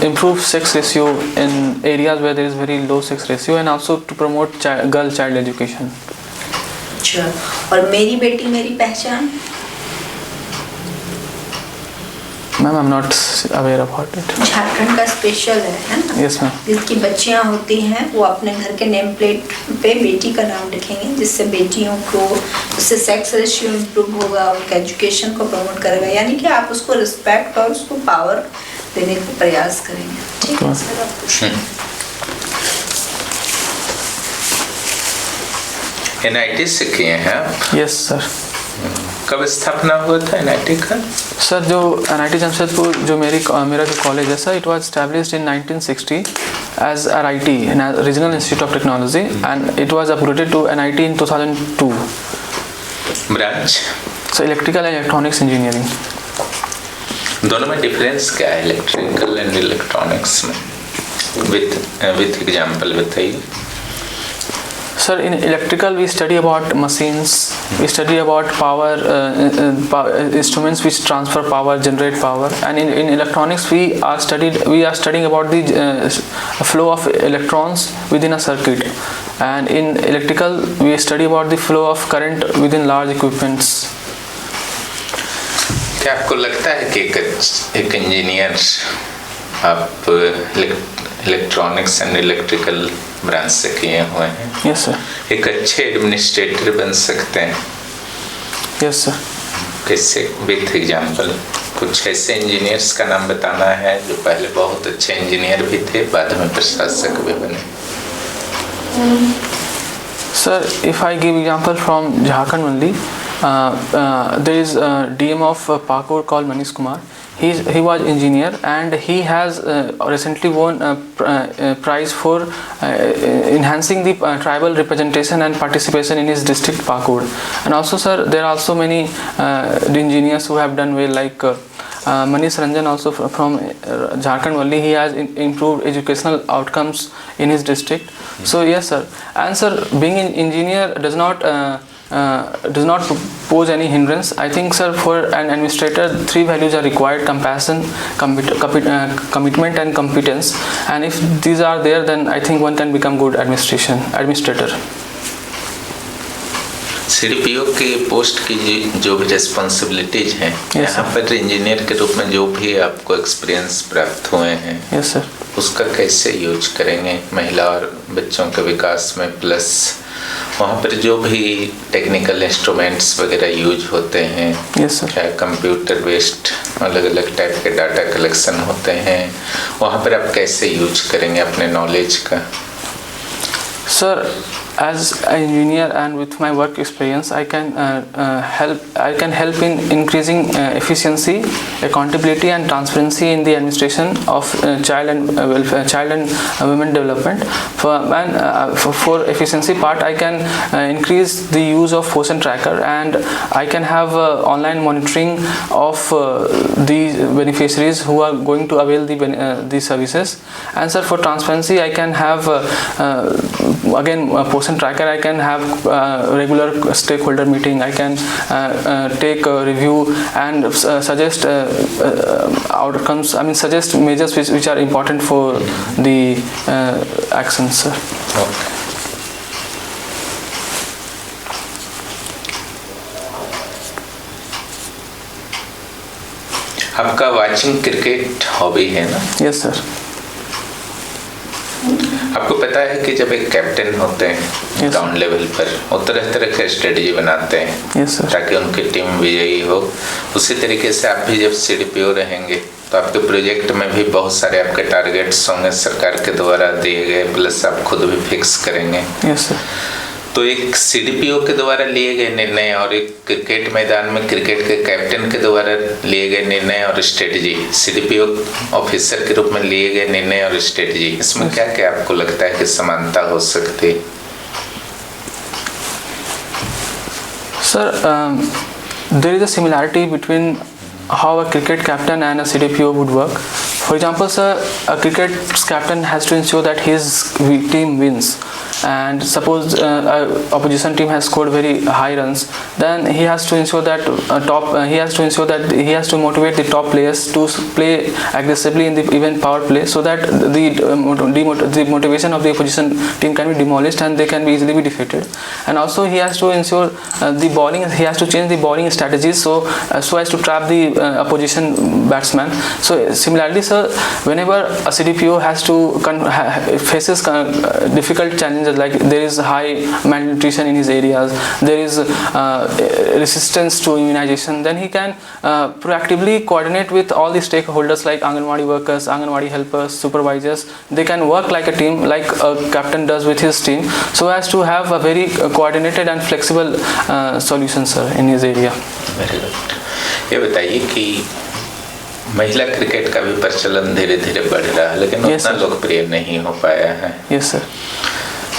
improve sex ratio in areas where there is very low sex ratio, and also to promote girl child education. अच्छा, और मेरी बेटी मेरी पहचान? Ma'am I am not aware about it. Jharkhand का special है ना? Yes ma'am. जिसकी बच्चियां होती हैं वो अपने घर के नेम प्लेट पे बेटी का नाम लिखेंगे, जिससे बेटियों को उससे सेक्स रेशियो इम्प्रूव होगा, उनके एजुकेशन को प्रमोट करेगा, यानी कि आप उसको रिस्पेक्ट और उसको पावर देने का प्रयास करेंगे। ठीक है सर, आप पूछिए। NIT से किए हैं आप? Yes sir. कब स्थापना हुआ था NIT का? सर जो NIT जमशेदपुर जो मेरा जो कॉलेज है sir, it was established in 1960 as RIT, Regional Institute of Technology, and it was upgraded to NIT in 2002. Branch? So electrical and electronics engineering. दोनों में डिफरेंस क्या है, इलेक्ट्रिकल एंड इलेक्ट्रॉनिक्स में? विथ एग्जांपल बताइए। Sir, in electrical we study about machines, we study about power, instruments which transfer power, generate power, and in electronics we are studying about the flow of electrons within a circuit, and in electrical we study about the flow of current within large equipments. क्या आपको लगता है कि एक engineer आप electronics and electrical branch से किए हुए हैं, Yes sir. एक अच्छे एडमिनिस्ट्रेटर बन सकते हैं? Yes sir. कैसे? विथ एग्जांपल कुछ ऐसे इंजीनियर्स का नाम बताना है जो पहले बहुत अच्छे इंजीनियर भी थे, बाद में प्रशासक भी बने। Sir, if I give example from Jharkhand only, there is a DM of Pakur called Manish Kumar. He was engineer and he has recently won a prize for enhancing the tribal representation and participation in his district Pakur. And also sir, there are also many engineers who have done well, like Manish Ranjan also from Jharkhand only. He has improved educational outcomes in his district. So yes sir, and sir, being an engineer does not pose any hindrance. I think sir, for an administrator 3 values are required: compassion, commitment and competence, and if these are there, then I think one can become good administrator. CDPO की post की जो भी responsibilities हैं, Yes, यहाँ पर engineer के रूप में जो भी आपको एक्सपीरियंस प्राप्त हुए हैं, Yes sir. उसका कैसे यूज करेंगे महिला और बच्चों के विकास में, प्लस वहाँ पर जो भी टेक्निकल इंस्ट्रूमेंट्स वगैरह यूज होते हैं, Yes sir. चाहे कंप्यूटर बेस्ड अलग अलग टाइप के डाटा कलेक्शन होते हैं, वहाँ पर आप कैसे यूज करेंगे अपने नॉलेज का? Sir, as an engineer and with my work experience, I can help in increasing efficiency, accountability and transparency in the administration of child and women development. For efficiency part, I can increase the use of motion tracker, and I can have online monitoring of the beneficiaries who are going to avail the services. And sir, for transparency, I can have again portion tracker. I can have regular stakeholder meeting. I can take a review and suggest outcomes. I mean, suggest measures which are important for the actions, sir. Okay. आपका watching cricket hobby है ना? Yes sir. आपको पता है कि जब एक captain होते हैं ग्राउंड लेवल पर, वो तरह तरह के स्ट्रेटजी बनाते हैं, Yes sir. ताकि उनकी टीम विजयी हो। उसी तरीके से आप भी जब CDPO रहेंगे तो आपके प्रोजेक्ट में भी बहुत सारे आपके टारगेट्स होंगे सरकार के द्वारा दिए गए, प्लस आप खुद भी फिक्स करेंगे। Yes sir. तो एक CDPO के द्वारा लिए गए निर्णय और एक क्रिकेट मैदान में क्रिकेट के कैप्टन के द्वारा लिए गए निर्णय और स्ट्रेटजी, CDPO ऑफिसर के रूप में लिए गए निर्णय और स्ट्रेटजी, इसमें क्या क्या आपको लगता है कि समानता हो सकती है? Sir, there is a similarity between how a cricket captain and a CDPO would work. For example, sir, a cricket captain has to ensure that his team wins, and suppose opposition team has scored very high runs, then he has to ensure that he has to motivate the top players to play aggressively in the even power play, so that the motivation of the opposition team can be demolished and they can be easily be defeated. And also he has to ensure the bowling, he has to change the bowling strategies so as to trap the opposition batsman. So similarly, sir, whenever a CDPO has to faces difficult challenges, like there is high malnutrition in his areas, there is resistance to immunization, then he can proactively coordinate with all the stakeholders like Anganwadi workers, Anganwadi helpers, supervisors. They can work like a team, like a captain does with his team, so as to have a very coordinated and flexible solution, sir, in his area. Very good. ये बताइए कि महिला cricket का भी प्रचलन धीरे धीरे बढ़ रहा है, लेकिन उतना लोकप्रिय नहीं हो पाया है। Yes sir.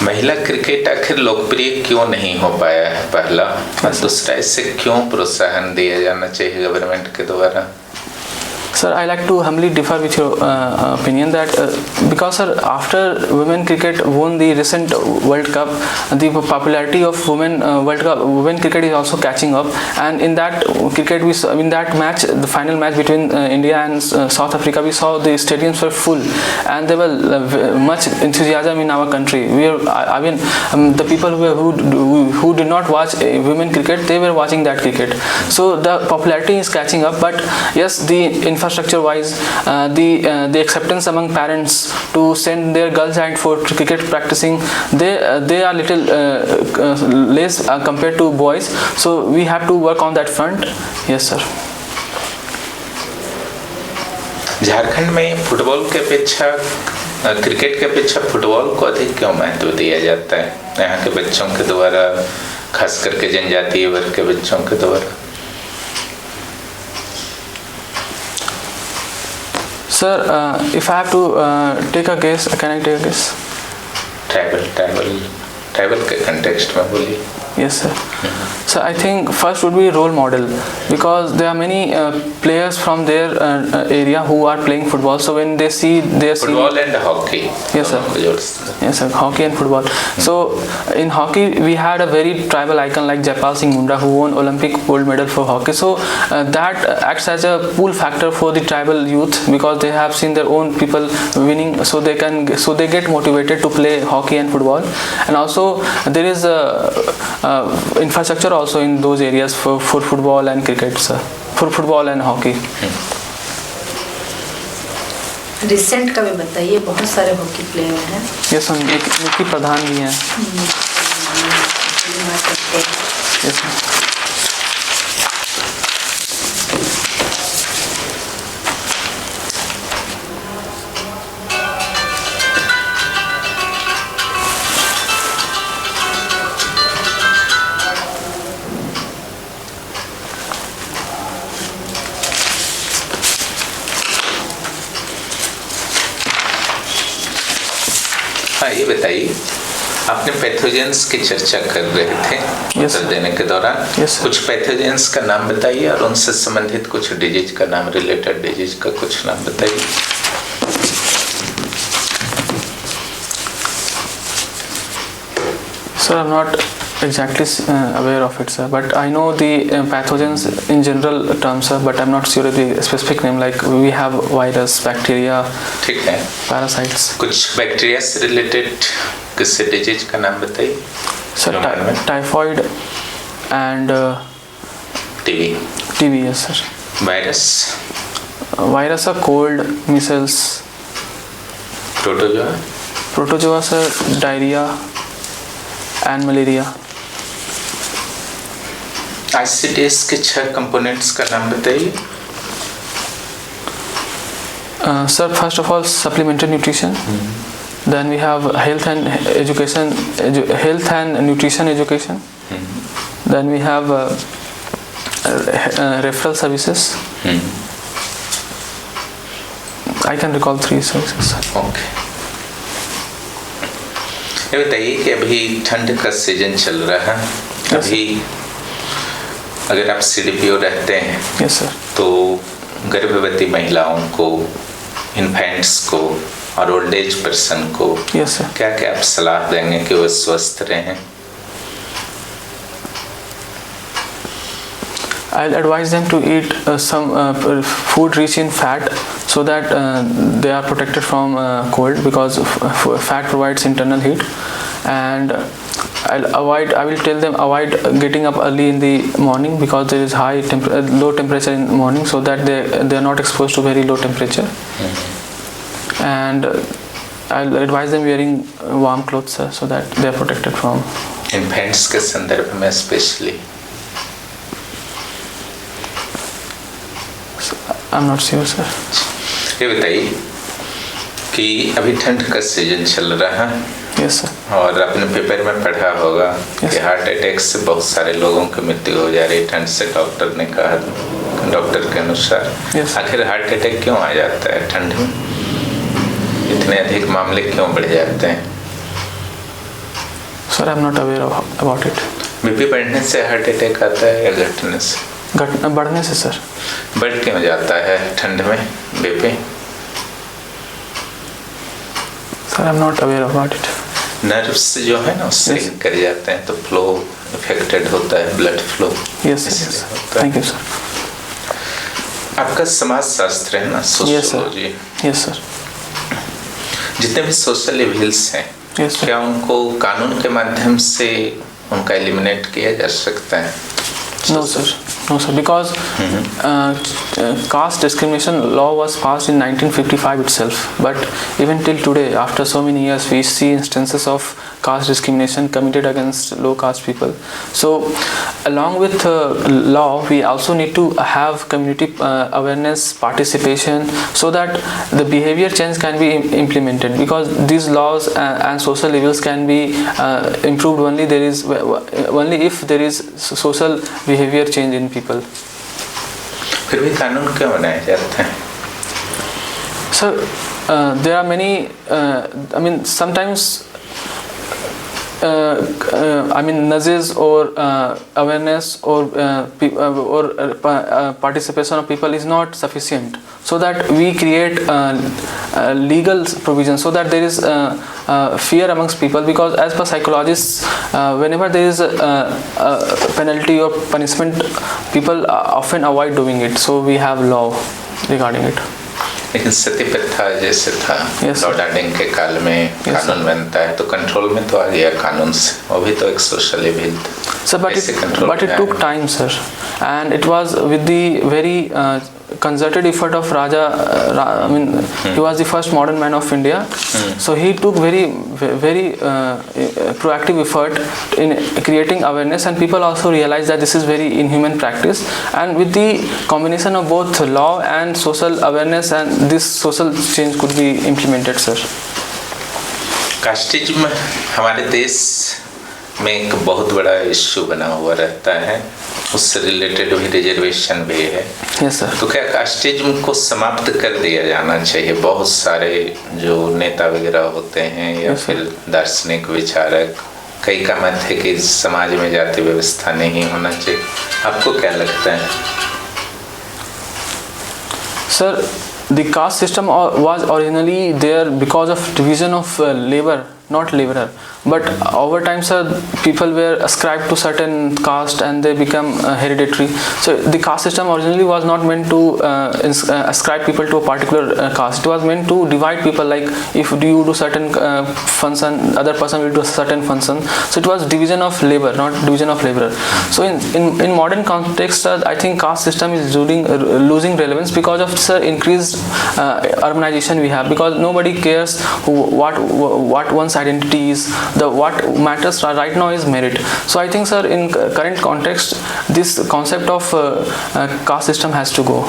महिला क्रिकेट आखिर लोकप्रिय क्यों नहीं हो पाया है, पहला, और दूसरा इसे क्यों प्रोत्साहन दिया जाना चाहिए गवर्नमेंट के द्वारा? Sir, I like to humbly differ with your opinion that because, sir, after women cricket won the recent World Cup, the popularity of women cricket is also catching up, and in that match, the final match between India and South Africa, we saw the stadiums were full, and there was much enthusiasm in our country. The people who did not watch women cricket, they were watching that cricket. So the popularity is catching up, but yes, the infrastructure wise, the acceptance among parents to send their girls out for cricket practicing, they are little less compared to boys, so we have to work on that front. Yes sir. Jharkhand में football के अपेक्षा cricket के अपेक्षा football को अधिक क्यों महत्व दिया जाता है यहाँ के बच्चों के द्वारा, खास करके जनजातीय वर्ग के बच्चों के द्वारा? Sir, if I have to take a guess, can I take a guess? Tribal के कंटेक्स्ट में बोलिए। Yes sir. So I think first would be role model, because there are many players from their area who are playing football. So when they see their football and hockey. Yes sir. Yes sir. Hockey and football. So in hockey we had a very tribal icon like Jaipal Singh Munda, who won Olympic gold medal for hockey. So that acts as a pull factor for the tribal youth, because they have seen their own people winning, so they get motivated to play hockey and football. And also there is infrastructure also in those areas for football and cricket, sir, for football and hockey. Recent का भी बताइए, बहुत सारे hockey player हैं। Yes हम निकी प्रधान भी हैं। Yes हाँ, ये बताइए, आपने पैथोजेंस की चर्चा कर रहे थे उत्तर देने के दौरान। कुछ पैथोजेंस का नाम बताइए और उनसे संबंधित कुछ डिजीज का नाम, रिलेटेड डिजीज का कुछ नाम बताइए। Sir, I'm not exactly aware of it, sir, but I know the pathogens in general terms, sir, but I'm not sure of the specific name. Like we have virus, bacteria, ठीक है, parasites. कुछ bacteria से related किसी disease का नाम बताइए। Sir, typhoid and TB, yes sir. Virus? Virus are cold, measles. Protozoa sir, diarrhea and malaria. ICDS के 6 components का नाम बताइए। Sir, first of all, supplementary nutrition. Then we have health and nutrition education. Then we have referral services. I can recall 3 services. Okay. ये बताइए कि अभी ठंड का सीजन चल रहा है, अभी अगर आप CDPO रहते हैं, yes, sir, तो गर्भवती महिलाओं को, इन्फेंट्स को और ओल्ड एज पर्सन को Yes, sir. क्या क्या आप सलाह देंगे कि वो स्वस्थ रहें? I'll advise them to eat some food rich in fat so that they are protected from cold, because fat provides internal heat. And I will tell them avoid getting up early in the morning, because there is low temperature in the morning, so that they are not exposed to very low temperature. And I'll advise them wearing warm clothes, sir, so that they are protected from. Infants के संदर्भ में specially I'm not sure, sir. ये बताइए कि अभी ठंड का season चल रहा है Yes, sir. और आपने पेपर में पढ़ा होगा कि हार्ट अटैक से बहुत सारे लोगों की मृत्यु हो जा रही है ठंड से, डॉक्टर ने कहा, डॉक्टर के अनुसार। Yes. आखिर हार्ट अटैक क्यों आ जाता है ठंड में? इतने अधिक मामले क्यों बढ़ जाते हैं? Sir, I'm not aware about it. BP बढ़ने से हार्ट अटैक आता है या घटने से? बढ़ने से, सर। बढ़ क्यों जाता है ठंड में BP? Sir, I am not aware about it. Nerves जो है ना उससे कर जाते हैं तो फ्लो इफेक्टेड होता है, blood flow. Yes sir, thank you sir. आपका समाज शास्त्र है ना, सोशियोलॉजी। Yes sir. जितने भी सोशल इविल्स हैं, क्या उनको कानून के माध्यम से उनका एलिमिनेट किया जा सकता है? No sir, because caste discrimination law was passed in 1955 itself, but even till today, after so many years, we see instances of caste discrimination committed against low caste people. So along with law, we also need to have community awareness, participation, so that the behavior change can be implemented, because these laws and social evils can be improved only if there is social behavior change in people. फिर भी कानून क्यों बनाए जाते हैं? Sir, there are many, sometimes nudges or awareness or participation of people is not sufficient, so that we create legal provisions, so that there is fear amongst people, because as per psychologists, whenever there is a penalty or punishment, people often avoid doing it, so we have law regarding it. लेकिन सती प्रथा जैसे था, Lord Hardinge के काल में कानून बनता है तो कंट्रोल में तो आ गया कानून से, वो भी तो एक सोशल इविल था। Sir, but it took time, sir, and it was with the very concerted effort of Raja. He was the first modern man of India, so he took very proactive effort in creating awareness, and people also realized that this is very inhuman practice, and with the combination of both law and social awareness, and this social change could be implemented, sir. Casteism हमारे देश में एक बहुत बड़ा issue बना हुआ रहता है, उससे रिलेटेड भी रिजर्वेशन भी है। Yes sir. तो क्या कास्टिज्म को समाप्त कर दिया जाना चाहिए? बहुत सारे जो नेता वगैरह होते हैं या फिर दार्शनिक विचारक, कई का मत है कि समाज में जाति व्यवस्था नहीं होना चाहिए, आपको क्या लगता है? Sir, the caste system was originally there because of division of labor, not laborer, but over time, sir, people were ascribed to certain caste and they become hereditary. So the caste system originally was not meant to ascribe people to a particular caste. It was meant to divide people, like if you do certain function, other person will do a certain function. So it was division of labor, not division of laborer. So in modern context, I think caste system is losing relevance because of, sir, increased urbanization we have, because nobody cares what one's identity is. What matters right now is merit. So I think, sir, in current context, this concept of caste system has to go.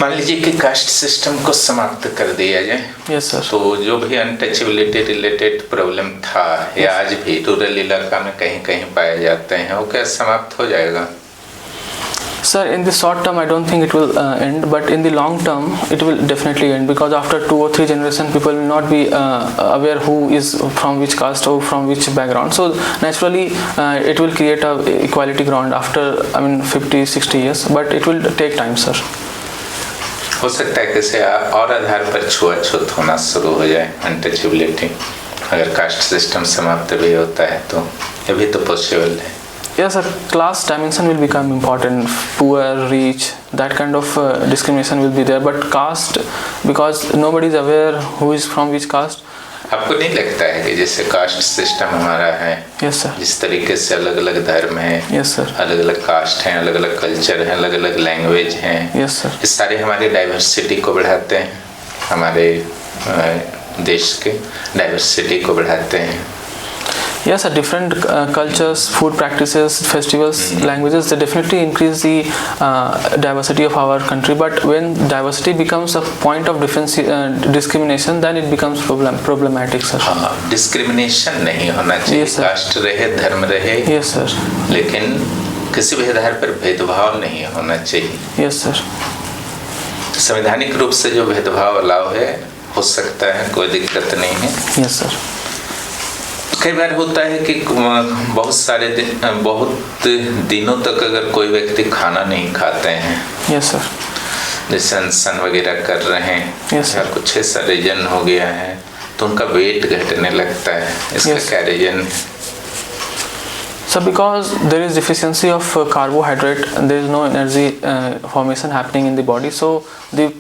मान लीजिए कि caste system को समाप्त कर दिया जाए। Yes sir. तो जो भी अनटचेबिलिटी रिलेटेड प्रॉब्लम था या आज भी रूरल इलाका में कहीं कहीं पाए जाते हैं, वो क्या समाप्त हो जाएगा? Sir, in the short term, I don't think it will end, but in the long term, it will definitely end, because after 2 or 3 generations, people will not be aware who is from which caste or from which background. So naturally, it will create a equality ground after 50, 60 years, but it will take time, sir. हो सकता है किसी और आधार पर छुआछूत होना शुरू हो जाए, अनटचेबिलिटी, अगर कास्ट सिस्टम समाप्त भी होता है तो ये भी तो पॉसिबल है। Yes, sir. Class dimension will become important. Poor, rich, that kind of discrimination will be there. But caste, because nobody is aware who is from which caste. आपको नहीं लगता है कि जैसे कास्ट सिस्टम हमारा है, Yes, sir. जिस तरीके से अलग अलग धर्म है, Yes, sir. अलग अलग कास्ट हैं, अलग अलग कल्चर हैं, अलग अलग लैंग्वेज हैं, Yes, sir. ये सारे हमारी डाइवर्सिटी को बढ़ाते हैं, हमारे देश के डाइवर्सिटी को बढ़ाते हैं। Yes, sir. Different cultures, food practices, festivals, languages, they definitely increase the diversity of our country. But when diversity becomes a point of discrimination, then it becomes problematic, sir. हाँ, डिस्क्रिमिनेशन नहीं होना चाहिए। Yes, sir. Cast रहे, धर्म रहे, Yes, sir. लेकिन किसी भी आधार पर भेदभाव नहीं होना चाहिए। Yes, sir. संवैधानिक रूप से जो भेदभाव अलाउ है, हो सकता है, कोई दिक्कत नहीं है। Yes, sir. कई बार होता है कि बहुत दिनों तक अगर कोई व्यक्ति खाना नहीं खाते हैं, Yes, sir. जैसे अनशन वगैरह कर रहे हैं, Yes, या sir. कुछ ऐसा रीजन हो गया है तो उनका वेट घटने लगता है, इसका Yes. क्या reason? So because there is deficiency of carbohydrate, there is no energy formation happening in the body. So there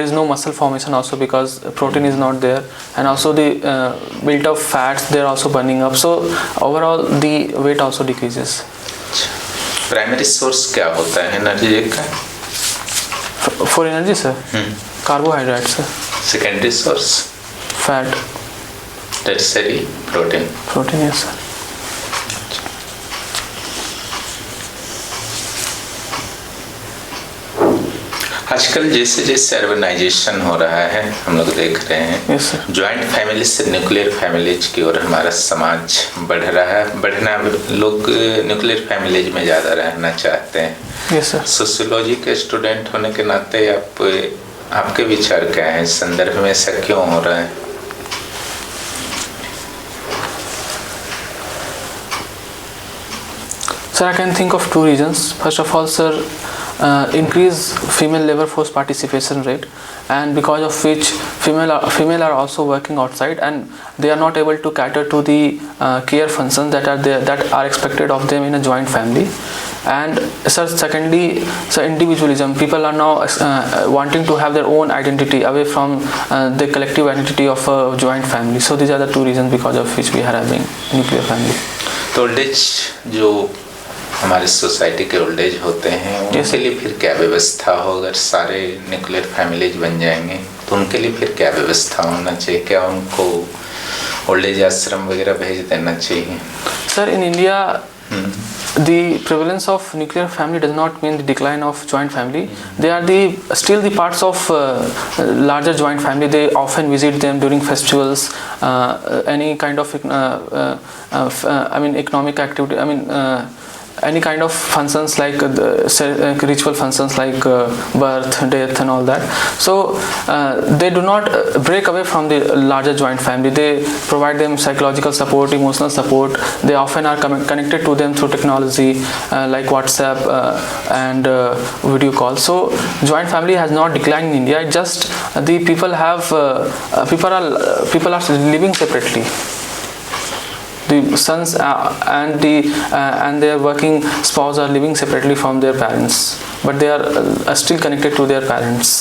is no muscle formation also because protein is not there, and also the built up fats, they are also burning up. So overall the weight also decreases. Primary source क्या होता है energy का? For energy, sir, carbohydrates, sir. Secondary source Fat, tertiary protein. protein, yes, sir. आजकल जैसे जैसे urbanisation हो रहा है, हम लोग देख रहे हैं Yes, sir. ज्वाइंट फैमिली से न्यूक्लियर फैमिलीज की ओर हमारा समाज बढ़ना लोग न्यूक्लियर फैमिलीज में ज़्यादा रहना चाहते हैं। Yes, sir. सोशियोलॉजी के स्टूडेंट होने के नाते आपके विचार क्या है इस संदर्भ में, ऐसा क्यों हो रहा है? Sir, I can think of two reasons. First of all, sir, increase female labor force participation rate, and because of which female are also working outside, and they are not able to cater to the care functions that are there, that are expected of them in a joint family. And sir, secondly, so individualism. People are now wanting to have their own identity away from the collective identity of a joint family. So these are the two reasons because of which we are having nuclear family. तो old age जो हमारे society के old age होते हैं, उनके लिए फिर क्या व्यवस्था हो? अगर सारे न्यूक्लियर फैमिलीज बन जाएंगे तो उनके लिए फिर क्या व्यवस्था होना चाहिए? क्या उनको ओल्ड एज आश्रम वगैरह भेज देना चाहिए? Sir, in India, the prevalence of nuclear family does not mean the decline of joint family. They are still the parts of larger joint family. They often visit them during festivals, any kind of economic activity. Any kind of functions like ritual functions like birth, death and all that. So they do not break away from the larger joint family. They provide them psychological support, emotional support. They often are connected to them through technology like WhatsApp and video calls. So joint family has not declined in India. It just the people are living separately. The sons and their working spouse are living separately from their parents, but they are still connected to their parents.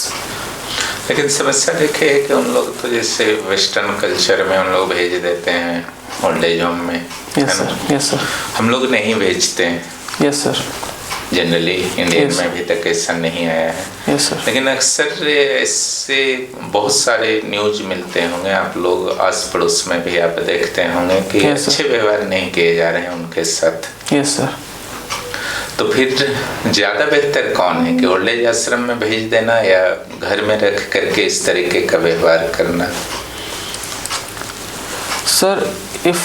लेकिन समस्या देखिए कि उन लोग तो जैसे western culture में उन लोग भेज देते हैं ओल्ड एज होम में, Yes, sir. Yes, sir. हम लोग नहीं भेजते हैं Yes, sir. Generally. Indian Yes. में अभी तक ऐसा नहीं आया है। Yes, sir. लेकिन अक्सर ऐसे बहुत सारे न्यूज मिलते होंगे, आप लोग आस पड़ोस में भी आप देखते होंगे कि Yes, sir. अच्छे व्यवहार नहीं किए जा रहे हैं उनके साथ। Yes, sir. तो फिर ज़्यादा बेहतर कौन है कि ओल्ड एज आश्रम में भेज देना या घर में रख करके इस तरीके का व्यवहार करना? Sir, if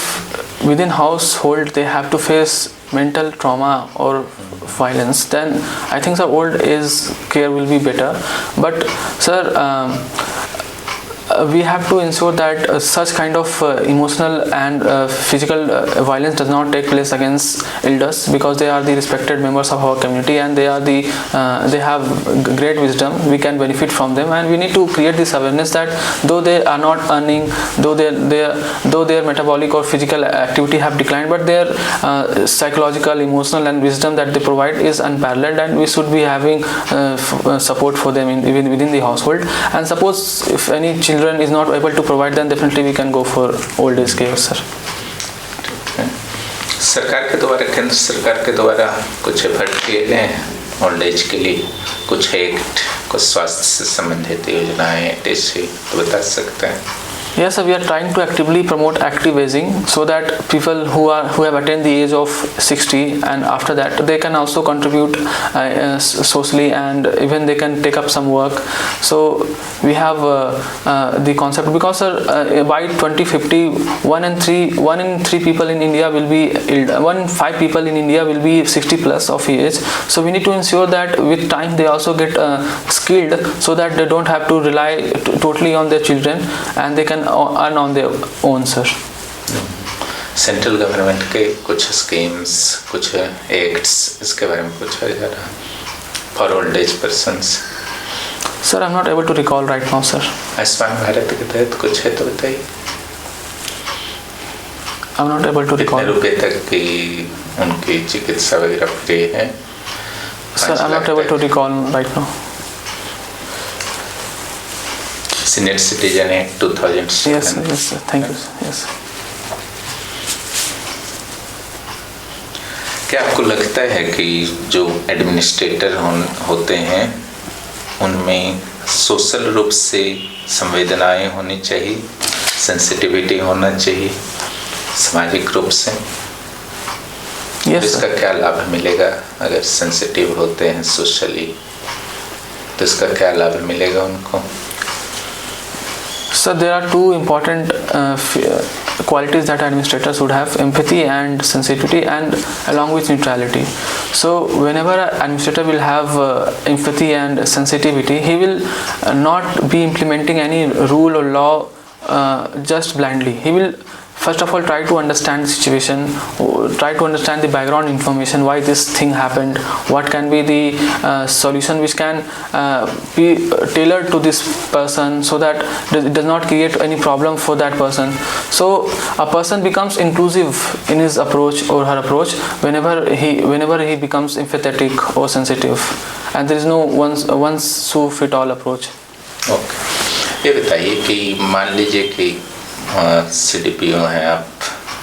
within household they have to face mental trauma or violence, then I think the old age care will be better. But sir, we have to ensure that such kind of emotional and physical violence does not take place against elders, because they are the respected members of our community, and they have great wisdom. We can benefit from them, and we need to create this awareness that though they are not earning, though their metabolic or physical activity have declined, but their psychological, emotional and wisdom that they provide is unparalleled, and we should be having support for them even within the household. And suppose if any children is not able to provide, then definitely we can go for old age care, sir. सरकार के द्वारा, केंद्र सरकार के द्वारा कुछ effort किए गए हैं ओल्ड एज के लिए, कुछ एक्ट, कुछ स्वास्थ्य से संबंधित योजनाएं ऐसी तो बता सकते हैं? Yes, sir, we are trying to actively promote active aging, so that people who have attained the age of 60 and after that they can also contribute socially, and even they can take up some work. So we have the concept, because sir, by 2050 1 in 3 people in India will be 1 in 5 people in India will be 60 plus of age. So we need to ensure that with time they also get skilled, so that they don't have to rely totally on their children, and they can earn on their own, sir. Central government के कुछ schemes, कुछ acts, इसके बारे में कुछ है जरा for old age persons? Sir, I am not able to recall right now, sir. Ayushman Bharat के तहत कुछ है तो बताइए. I am not able to recall. कितने रुपए तक की उनकी चिकित्सा वगैरह फ्री है? Sir, I am not able to recall right now. Senior citizen act 2007. Yes, sir. Thank you, sir. Yes. क्या आपको लगता है कि जो एडमिनिस्ट्रेटर होते हैं उनमें सोशल रूप से संवेदनाएं होनी चाहिए, सेंसिटिविटी होना चाहिए सामाजिक रूप से? Yes, इसका sir. क्या लाभ मिलेगा अगर सेंसिटिव होते हैं सोशली, तो इसका क्या लाभ मिलेगा उनको? So there are two important qualities that administrators would have: empathy and sensitivity, and along with neutrality. So whenever an administrator will have empathy and sensitivity, he will not be implementing any rule or law just blindly. He will first of all try to understand the situation, try to understand the background information, why this thing happened, what can be the solution which can be tailored to this person, so that it does not create any problem for that person. So a person becomes inclusive in his approach or her approach whenever he becomes empathetic or sensitive, and there is no one so fit all approach. Okay, ये बताइए कि मान लीजिए कि CDPO हैं आप,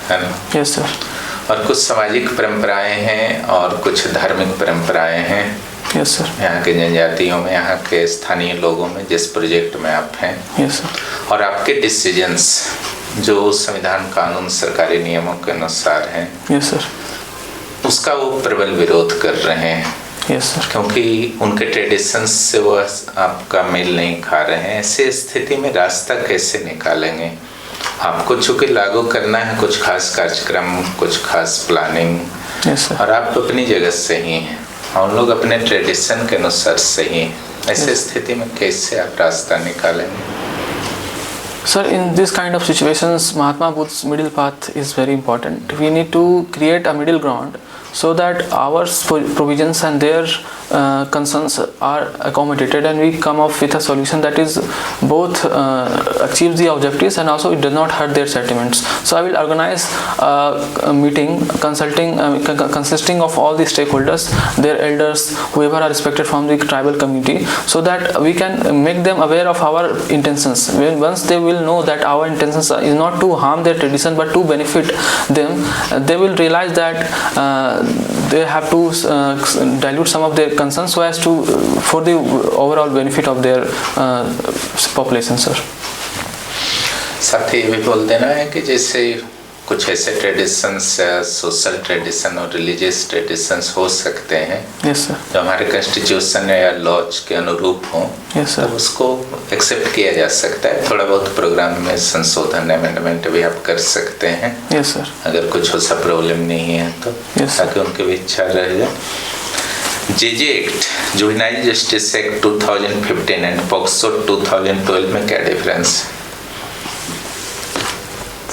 है ना? Yes, sir. और कुछ सामाजिक परंपराएं हैं और कुछ धार्मिक परंपराएं हैं. Yes, sir. यहाँ के जनजातियों में, यहाँ के स्थानीय लोगों में, जिस प्रोजेक्ट में आप हैं. Yes, sir. और आपके डिसीजंस जो संविधान, कानून, सरकारी नियमों के अनुसार हैं, Yes, sir. उसका वो प्रबल विरोध कर रहे हैं. Yes, sir. क्योंकि उनके ट्रेडिशंस से वो आपका मेल नहीं खा रहे हैं. ऐसी स्थिति में रास्ता कैसे निकालेंगे? आपको चूँकि लागू करना है कुछ खास कार्यक्रम, कुछ खास प्लानिंग, Yes, sir. और आप अपनी जगह सही हैं, हम लोग अपने ट्रेडिशन के अनुसार सही हैं. ऐसे स्थिति में कैसे आप रास्ता निकालेंगे? Sir, in this kind of situations, Mahatma Buddha's middle path is very important. We need to create a middle ground, so that our provisions and their concerns are accommodated, and we come up with a solution that is both achieves the objectives and also it does not hurt their sentiments. So I will organize a meeting consisting of all the stakeholders, their elders, whoever are respected from the tribal community, so that we can make them aware of our intentions. Once they will know that our intentions is not to harm their tradition but to benefit them, they will realize that they have to dilute some of their concerns so as to for the overall benefit of their population, sir. साथ ही ये भी बोल देना है कि जैसे कुछ ऐसे ट्रेडिशंस, सोशल ट्रेडिशन और रिलीजियस ट्रेडिशंस हो सकते हैं, Yes, sir. जो हमारे कॉन्स्टिट्यूशन या लॉज के अनुरूप हों, Yes, sir. तो उसको एक्सेप्ट किया जा सकता है. थोड़ा बहुत प्रोग्राम में संशोधन, अमेंडमेंट भी आप कर सकते हैं. Yes, sir. अगर कुछ ऐसा प्रॉब्लम नहीं है तो, Yes, sir. ताकि उनकी भी इच्छा रह जाए. JJ act, juvenile justice act 2015 and POCSO 2012 में क्या difference?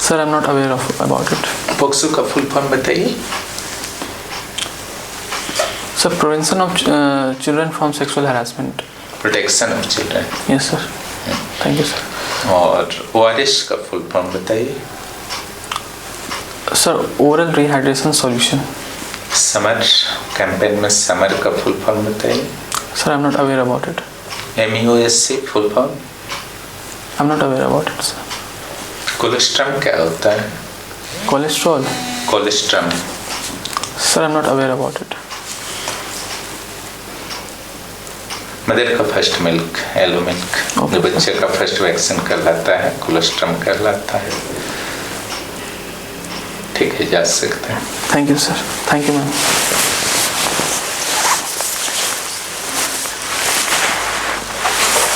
Sir I am not aware of about it. POCSO का फुल फॉर्म बताइए। Sir prevention of children from sexual harassment. Protection of children. Yes sir, thank you sir. और ORS का full form बताइए। Sir oral rehydration solution. Summer campaign में summer का full form बताइए। Sir I am not aware about it. MUSC full form. I am not aware about it sir. Colostrum क्या होता है? Cholesterol. Colostrum. Sir I am not aware about it. Mother का first milk, yellow milk, जो बच्चे का first vaccine कहलाता है, colostrum कहलाता है। ठीक है, जा सकते हैं। Thank you sir, thank you ma'am.